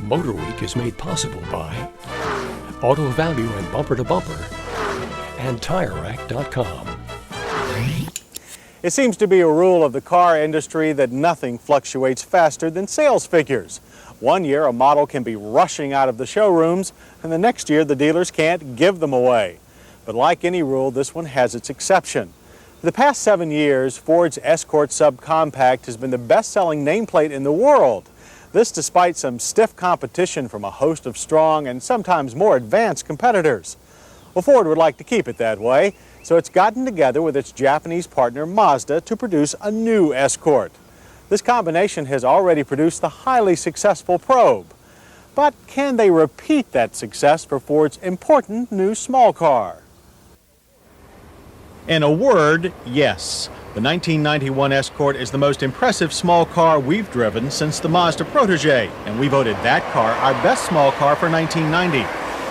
MotorWeek is made possible by Auto Value and Bumper to Bumper and TireRack.com. It seems to be a rule of the car industry that nothing fluctuates faster than sales figures. One year a model can be rushing out of the showrooms, and the next year the dealers can't give them away. But like any rule, this one has its exception. For the past 7 years, Ford's Escort subcompact has been the best-selling nameplate in the world. This despite some stiff competition from a host of strong and sometimes more advanced competitors. Well, Ford would like to keep it that way, so it's gotten together with its Japanese partner Mazda to produce a new Escort. This combination has already produced the highly successful Probe. But can they repeat that success for Ford's important new small car? In a word, yes. The 1991 Escort is the most impressive small car we've driven since the Mazda Protégé, and we voted that car our best small car for 1990.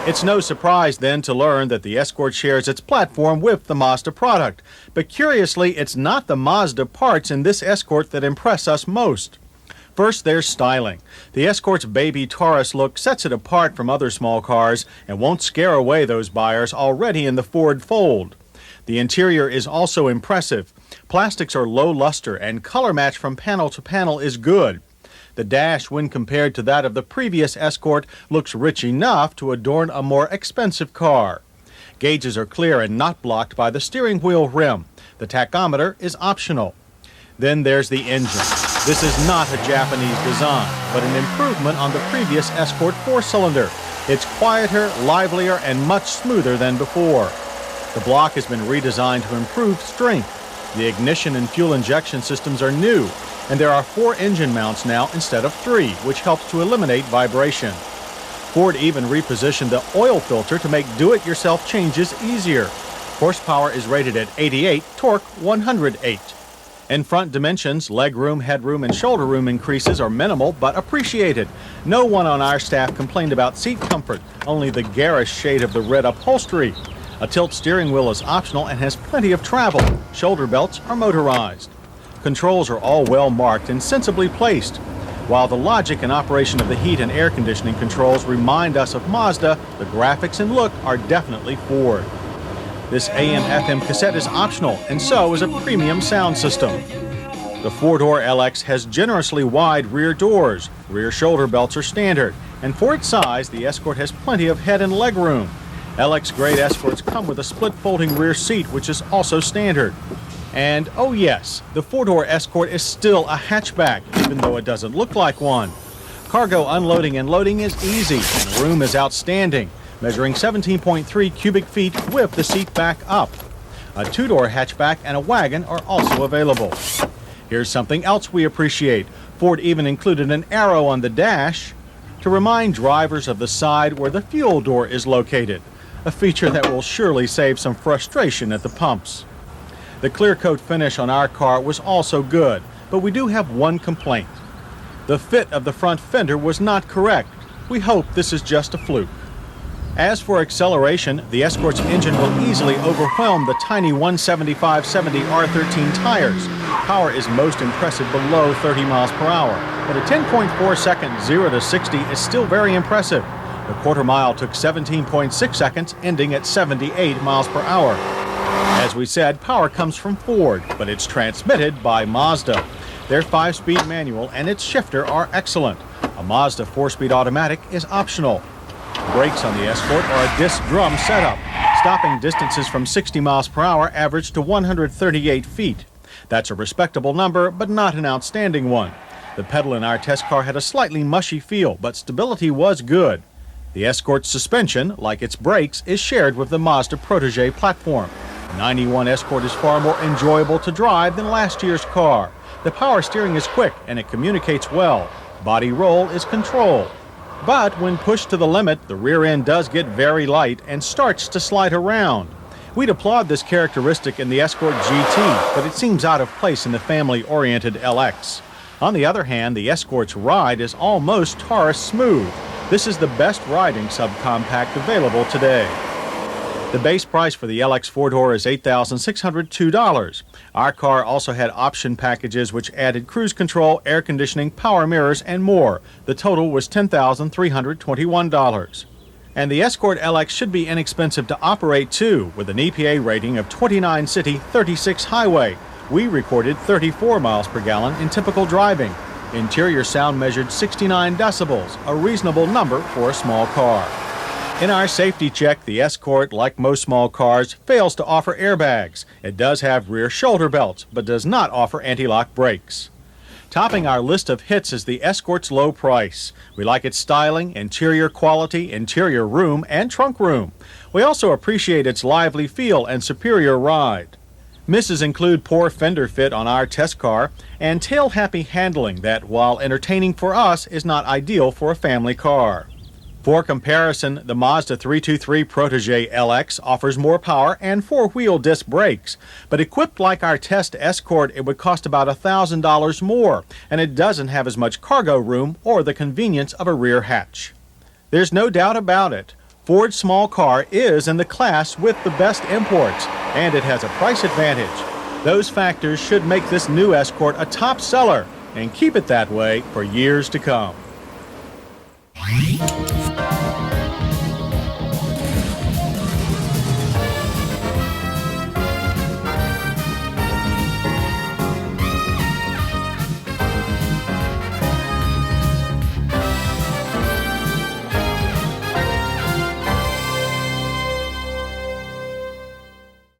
It's no surprise then to learn that the Escort shares its platform with the Mazda product. But curiously, it's not the Mazda parts in this Escort that impress us most. First, there's styling. The Escort's baby Taurus look sets it apart from other small cars and won't scare away those buyers already in the Ford fold. The interior is also impressive. Plastics are low luster and color match from panel to panel is good. The dash, when compared to that of the previous Escort, looks rich enough to adorn a more expensive car. Gauges are clear and not blocked by the steering wheel rim. The tachometer is optional. Then there's the engine. This is not a Japanese design, but an improvement on the previous Escort 4-cylinder. It's quieter, livelier, and much smoother than before. The block has been redesigned to improve strength. The ignition and fuel injection systems are new, and there are 4 engine mounts now instead of 3, which helps to eliminate vibration. Ford even repositioned the oil filter to make do-it-yourself changes easier. Horsepower is rated at 88, torque 108. In front dimensions, legroom, headroom, and shoulder room increases are minimal but appreciated. No one on our staff complained about seat comfort, only the garish shade of the red upholstery. A tilt steering wheel is optional and has plenty of travel. Shoulder belts are motorized. Controls are all well marked and sensibly placed. While the logic and operation of the heat and air conditioning controls remind us of Mazda, the graphics and look are definitely Ford. This AM/FM cassette is optional, and so is a premium sound system. The 4-door LX has generously wide rear doors. Rear shoulder belts are standard, and for its size, the Escort has plenty of head and leg room. LX-grade Escorts come with a split folding rear seat, which is also standard. And oh yes, the 4-door Escort is still a hatchback, even though it doesn't look like one. Cargo unloading and loading is easy, and room is outstanding, measuring 17.3 cubic feet with the seat back up. A 2-door hatchback and a wagon are also available. Here's something else we appreciate. Ford even included an arrow on the dash to remind drivers of the side where the fuel door is located, a feature that will surely save some frustration at the pumps. The clear coat finish on our car was also good, but we do have one complaint. The fit of the front fender was not correct. We hope this is just a fluke. As for acceleration, the Escort's engine will easily overwhelm the tiny 175/70 R13 tires. Power is most impressive below 30 miles per hour, but a 10.4-second 0 to 60 is still very impressive. The quarter mile took 17.6 seconds, ending at 78 miles per hour. As we said, power comes from Ford, but it's transmitted by Mazda. Their 5-speed manual and its shifter are excellent. A Mazda 4-speed automatic is optional. Brakes on the Escort are a disc drum setup. Stopping distances from 60 miles per hour average to 138 feet. That's a respectable number, but not an outstanding one. The pedal in our test car had a slightly mushy feel, but stability was good. The Escort's suspension, like its brakes, is shared with the Mazda Protégé platform. The 91 Escort is far more enjoyable to drive than last year's car. The power steering is quick and it communicates well. Body roll is controlled. But when pushed to the limit, the rear end does get very light and starts to slide around. We'd applaud this characteristic in the Escort GT, but it seems out of place in the family-oriented LX. On the other hand, the Escort's ride is almost Taurus smooth. This is the best riding subcompact available today. The base price for the LX 4-door is $8,602. Our car also had option packages which added cruise control, air conditioning, power mirrors, and more. The total was $10,321. And the Escort LX should be inexpensive to operate too, with an EPA rating of 29 city, 36 highway. We recorded 34 miles per gallon in typical driving. Interior sound measured 69 decibels, a reasonable number for a small car. In our safety check, the Escort, like most small cars, fails to offer airbags. It does have rear shoulder belts, but does not offer anti-lock brakes. Topping our list of hits is the Escort's low price. We like its styling, interior quality, interior room, and trunk room. We also appreciate its lively feel and superior ride. Misses include poor fender fit on our test car and tail-happy handling that, while entertaining for us, is not ideal for a family car. For comparison, the Mazda 323 Protégé LX offers more power and four-wheel disc brakes, but equipped like our test Escort, it would cost about $1,000 more, and it doesn't have as much cargo room or the convenience of a rear hatch. There's no doubt about it. Ford's small car is in the class with the best imports, and it has a price advantage. Those factors should make this new Escort a top seller and keep it that way for years to come.